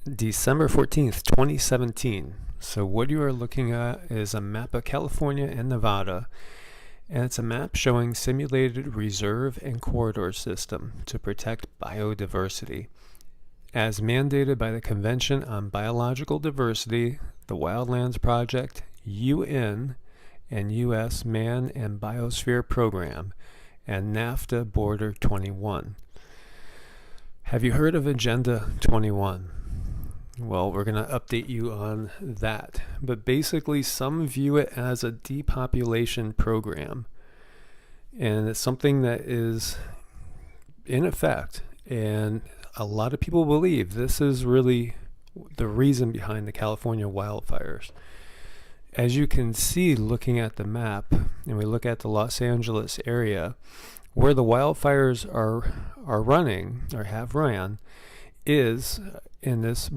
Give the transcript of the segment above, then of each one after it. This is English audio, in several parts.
December 14th, 2017. So what you are looking at is a map of California and Nevada, and it's a map showing simulated reserve and corridor system to protect biodiversity. As mandated by the Convention on Biological Diversity, the Wildlands Project, UN, and U.S. Man and Biosphere Program, and NAFTA Border 21. Have you heard of Agenda 21? Well, we're going to update you on that. But basically, some view it as a depopulation program. And it's something that is in effect. And a lot of people believe this is really the reason behind the California wildfires. As you can see, looking at the map, and we look at the Los Angeles area, where the wildfires are running, or have ran, is in this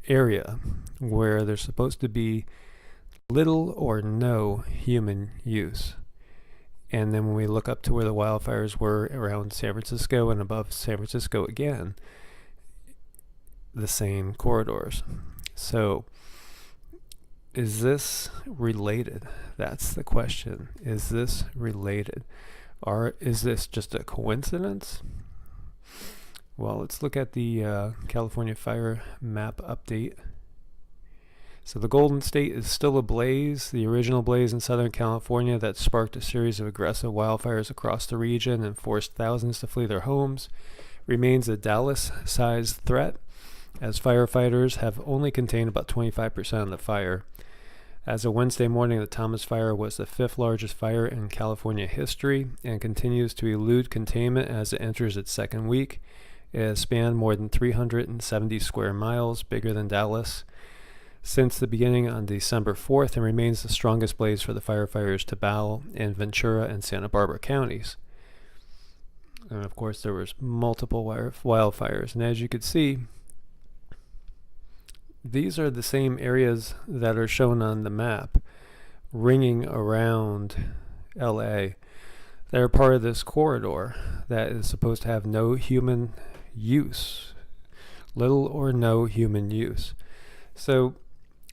area where there's supposed to be little or no human use. And then when we look up to where the wildfires were around San Francisco and above San Francisco again, the same corridors. So is this related? That's the question. Is this related? Or is this just a coincidence? Well, let's look at the California fire map update. So the Golden State is still ablaze. The original blaze in Southern California that sparked a series of aggressive wildfires across the region and forced thousands to flee their homes remains a Dallas-sized threat, as firefighters have only contained about 25% of the fire. As of Wednesday morning, the Thomas Fire was the fifth largest fire in California history and continues to elude containment as it enters its second week. It has spanned more than 370 square miles, bigger than Dallas, since the beginning on December 4th, and remains the strongest blaze for the firefighters to battle in Ventura and Santa Barbara counties. And of course, there was multiple wildfires. And as you could see, these are the same areas that are shown on the map, ringing around LA. They're part of this corridor that is supposed to have no human use, little or no human use. So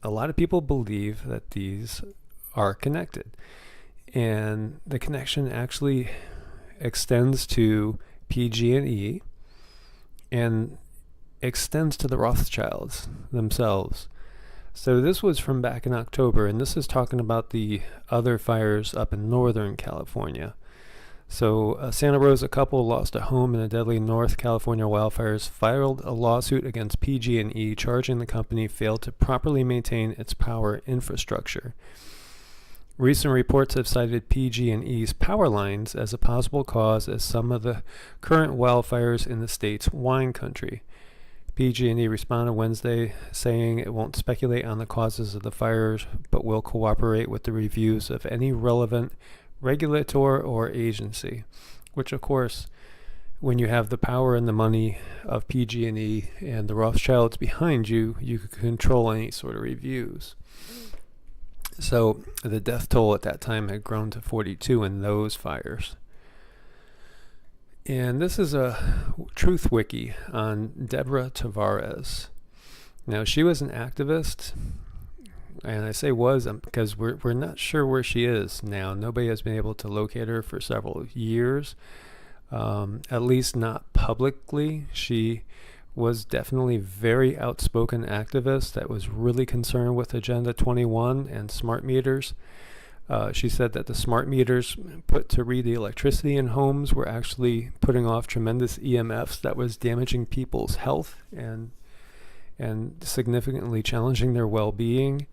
a lot of people believe that these are connected, and the connection actually extends to PG&E and extends to the Rothschilds themselves. So this was from back in October, and this is talking about the other fires up in Northern California. So a Santa Rosa couple lost a home in the deadly North California wildfires, filed a lawsuit against PG&E, charging the company failed to properly maintain its power infrastructure. Recent reports have cited PG&E's power lines as a possible cause of some of the current wildfires in the state's wine country. PG&E responded Wednesday, saying it won't speculate on the causes of the fires, but will cooperate with the reviews of any relevant regulator or agency, which of course, when you have the power and the money of PG&E and the Rothschilds behind you, you can control any sort of reviews. So the death toll at that time had grown to 42 in those fires. And this is a truth wiki on Deborah Tavares. Now, she was an activist, and I say was because we're not sure where she is now. Nobody has been able to locate her for several years, at least not publicly. She was definitely very outspoken activist that was really concerned with Agenda 21 and smart meters. She said that the smart meters put to read the electricity in homes were actually putting off tremendous EMFs that was damaging people's health and significantly challenging their well-being.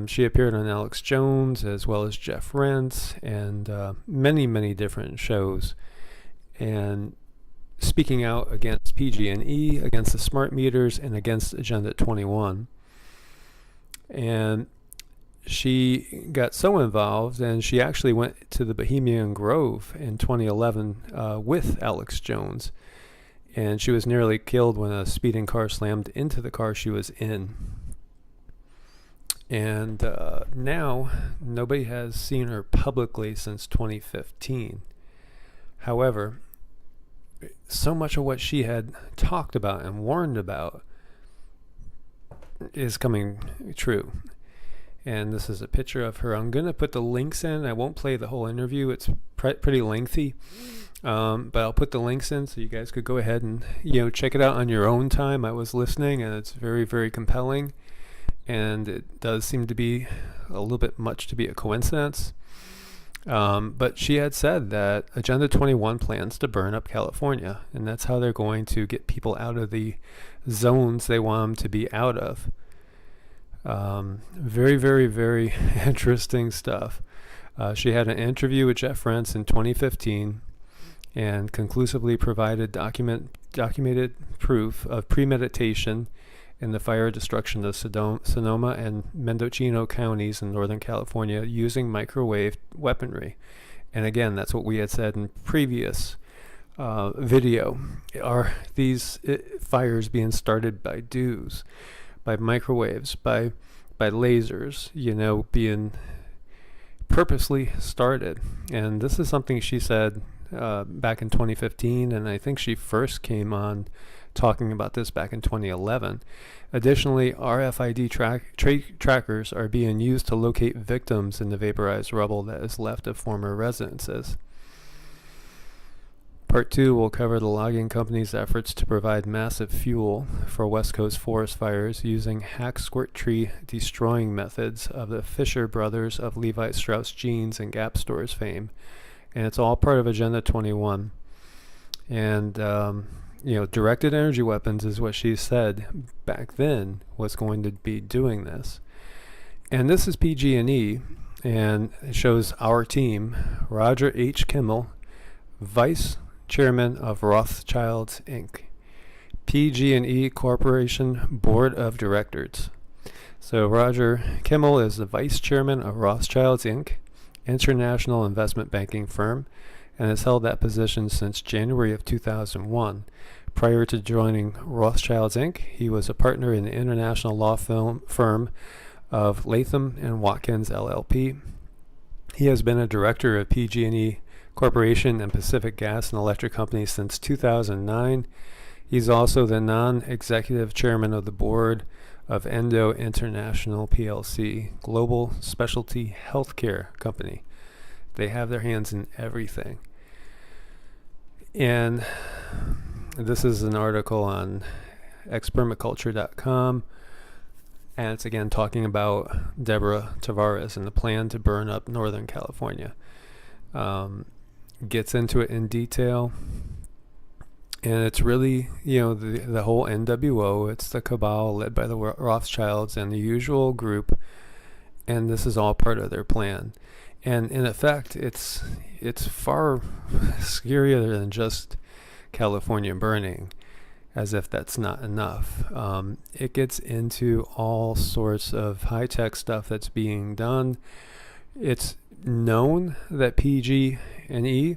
She appeared on Alex Jones as well as Jeff Rentz and many different shows, and speaking out against PG&E, against the smart meters, and against Agenda 21. And she got so involved, and she actually went to the Bohemian Grove in 2011 with Alex Jones, and she was nearly killed when a speeding car slammed into the car she was in. And now nobody has seen her publicly since 2015. However, so much of what she had talked about and warned about is coming true. And this is a picture of her. I'm going to put the links in. I won't play the whole interview. It's pretty lengthy. But I'll put the links in so you guys could go ahead and, check it out on your own time. I was listening, and it's very, very compelling. And it does seem to be a little bit much to be a coincidence. But she had said that Agenda 21 plans to burn up California, and that's how they're going to get people out of the zones they want them to be out of. Very, very, very interesting stuff. She had an interview with Jeff Rense in 2015 and conclusively provided documented proof of premeditation in the fire destruction of Sonoma and Mendocino counties in Northern California using microwave weaponry. And again, that's what we had said in previous video. Are these fires being started by DEWs, by microwaves, by lasers, being purposely started? And this is something she said back in 2015, and I think she first came on talking about this back in 2011. Additionally, RFID trackers are being used to locate victims in the vaporized rubble that is left of former residences. Part 2 will cover the logging company's efforts to provide massive fuel for West Coast forest fires using hack squirt tree destroying methods of the Fisher brothers of Levi Strauss Jeans and Gap Stores fame. And it's all part of Agenda 21. And, directed energy weapons is what she said back then was going to be doing this. And this is PG&E, and it shows our team, Roger H. Kimmel, Vice Chairman of Rothschilds, Inc., PG&E Corporation Board of Directors. So Roger Kimmel is the Vice Chairman of Rothschilds, Inc., international investment banking firm, and has held that position since January of 2001. Prior to joining Rothschilds, Inc., he was a partner in the international law firm of Latham and Watkins, LLP. He has been a director of PG&E Corporation and Pacific Gas and Electric Company since 2009. He's also the non-executive chairman of the board of Endo International PLC, global specialty healthcare company. They have their hands in everything. And this is an article on expermaculture.com, and it's again talking about Deborah Tavares and the plan to burn up Northern California. Gets into it in detail, and it's really, the whole NWO, it's the cabal led by the Rothschilds and the usual group, and this is all part of their plan. And in effect, it's far scarier than just California burning, as if that's not enough. It gets into all sorts of high-tech stuff that's being done. It's known that PG&E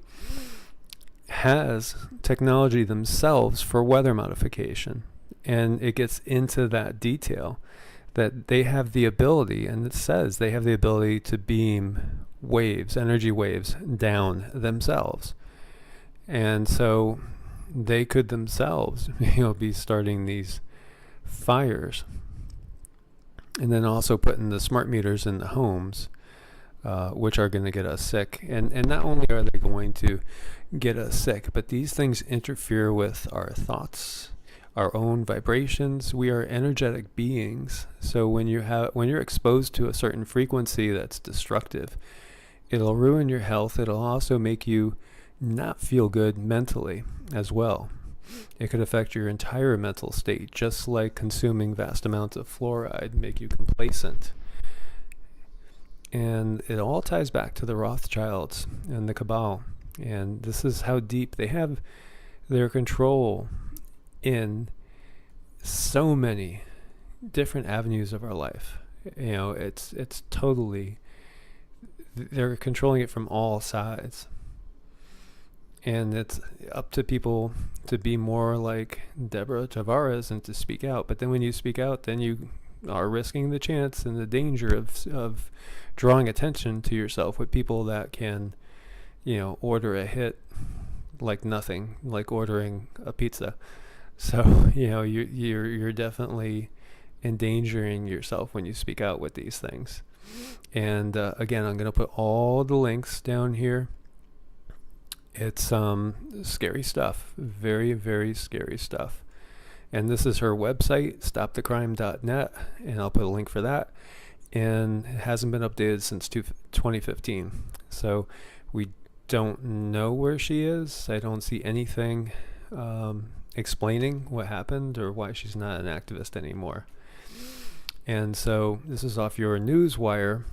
has technology themselves for weather modification, and it gets into that detail that they have the ability, and it says they have the ability to beam waves, energy waves, down themselves. And so they could themselves, be starting these fires. And then also putting the smart meters in the homes, which are going to get us sick. And not only are they going to get us sick, but these things interfere with our thoughts, our own vibrations. We are energetic beings. So when you're exposed to a certain frequency that's destructive, it'll ruin your health. It'll also make you not feel good mentally as well. It could affect your entire mental state, just like consuming vast amounts of fluoride make you complacent. And it all ties back to the Rothschilds and the cabal. And this is how deep they have their control in so many different avenues of our life. It's totally, they're controlling it from all sides. And it's up to people to be more like Deborah Tavares and to speak out. But then when you speak out, then you are risking the chance and the danger of drawing attention to yourself with people that can, order a hit like nothing, like ordering a pizza. So, you're definitely endangering yourself when you speak out with these things. And again, I'm going to put all the links down here. It's scary stuff, very, very scary stuff. And this is her website, stopthecrime.net, and I'll put a link for that. And it hasn't been updated since 2015. So we don't know where she is. I don't see anything explaining what happened or why she's not an activist anymore. And so this is off your Newswire,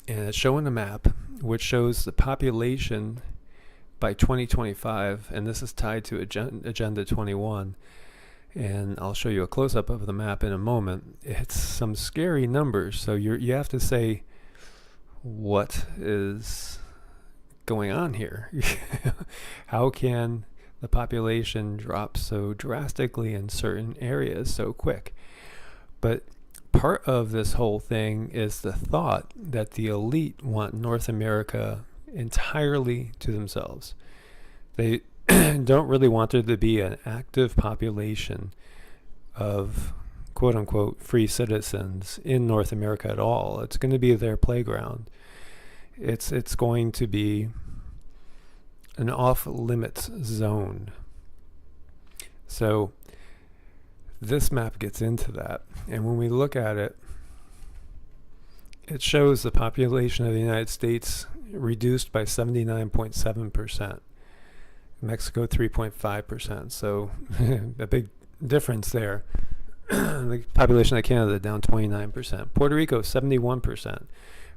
and it's showing a map which shows the population by 2025, and this is tied to Agenda 21. And I'll show you a close-up of the map in a moment. It's some scary numbers, so you have to say, what is going on here? How can the population drop so drastically in certain areas so quick? But part of this whole thing is the thought that the elite want North America entirely to themselves. They don't really want there to be an active population of quote-unquote free citizens in North America at all. It's going to be their playground. It's going to be an off-limits zone. So this map gets into that. And when we look at it, it shows the population of the United States reduced by 79.7%. Mexico 3.5%. So a big difference there. The population of Canada down 29%. Puerto Rico 71%.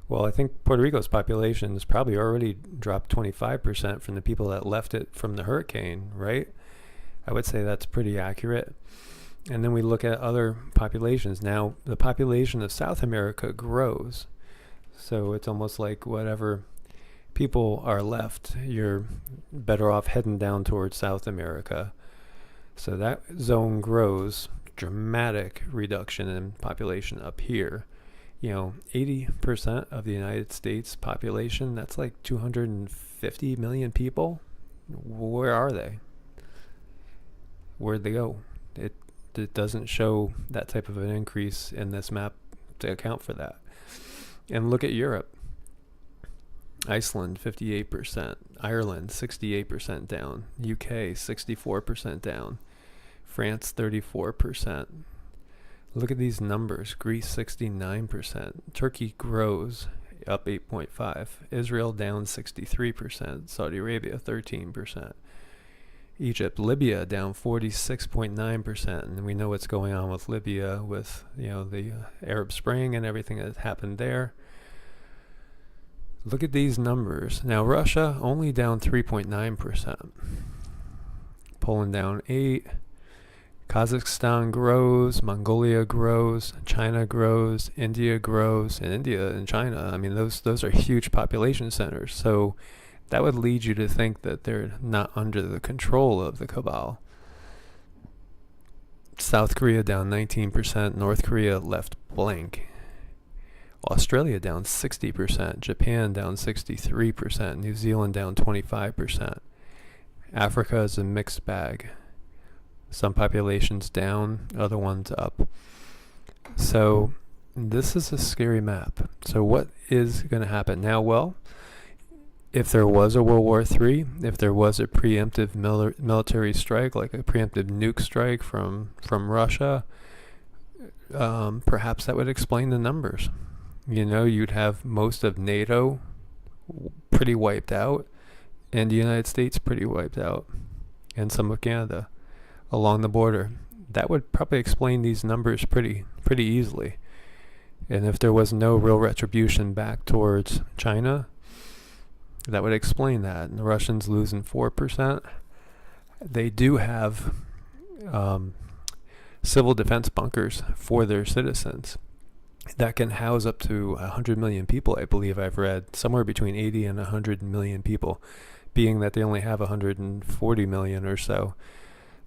Well, I think Puerto Rico's population has probably already dropped 25% from the people that left it from the hurricane, right? I would say that's pretty accurate. And then we look at other populations. Now, the population of South America grows. So it's almost like whatever people are left, you're better off heading down towards South America. So that zone grows, dramatic reduction in population up here. 80% of the United States population, that's like 250 million people. Where are they? Where'd they go? It doesn't show that type of an increase in this map to account for that. And look at Europe. Iceland 58%, Ireland 68% down, UK 64% down, France 34%. Look at these numbers. Greece 69%, Turkey grows up 8.5%, Israel down 63%, Saudi Arabia 13%, Egypt, Libya down 46.9%, and we know what's going on with Libya with the Arab Spring and everything that happened there. Look at these numbers. Now Russia only down 3.9%. Poland down 8%. Kazakhstan grows. Mongolia grows. China grows. India grows. And India and China, I mean, those are huge population centers. So that would lead you to think that they're not under the control of the cabal. South Korea down 19%. North Korea left blank. Australia down 60%, Japan down 63%, New Zealand down 25%. Africa is a mixed bag. Some populations down, other ones up. So this is a scary map. So what is going to happen now? Well, if there was a World War III, if there was a preemptive military strike, like a preemptive nuke strike from Russia, perhaps that would explain the numbers. You'd have most of NATO pretty wiped out, and the United States pretty wiped out, and some of Canada along the border. That would probably explain these numbers pretty easily. And if there was no real retribution back towards China, that would explain that. And the Russians losing 4%. They do have civil defense bunkers for their citizens that can house up to 100 million people, I believe I've read, somewhere between 80 and 100 million people, being that they only have 140 million or so.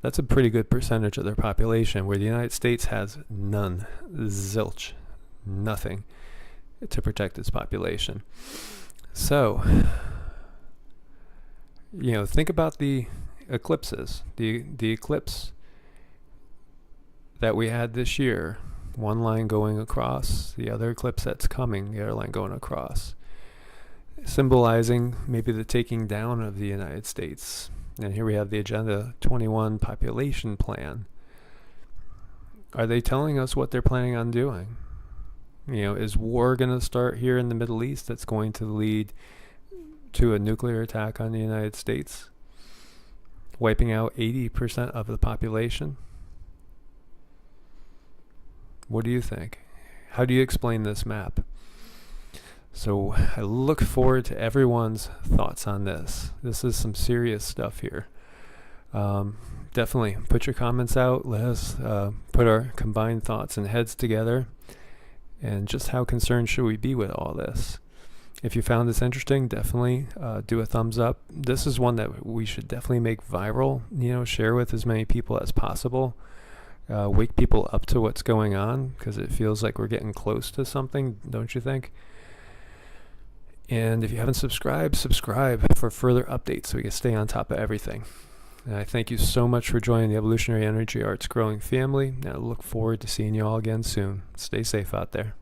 That's a pretty good percentage of their population, where the United States has none, zilch, nothing to protect its population. So, think about the eclipses. The eclipse that we had this year one line going across, the other eclipse that's coming, the other line going across, symbolizing maybe the taking down of the United States. And here we have the Agenda 21 population plan. Are they telling us what they're planning on doing? Is war going to start here in the Middle East that's going to lead to a nuclear attack on the United States, wiping out 80% of the population? What do you think? How do you explain this map? So I look forward to everyone's thoughts on this. This is some serious stuff here. Definitely put your comments out. Let us put our combined thoughts and heads together. And just how concerned should we be with all this? If you found this interesting, definitely do a thumbs up. This is one that we should definitely make viral, share with as many people as possible. Wake people up to what's going on, because it feels like we're getting close to something, don't you think? And if you haven't subscribed, subscribe for further updates so we can stay on top of everything. And I thank you so much for joining the Evolutionary Energy Arts growing family. And I look forward to seeing you all again soon. Stay safe out there.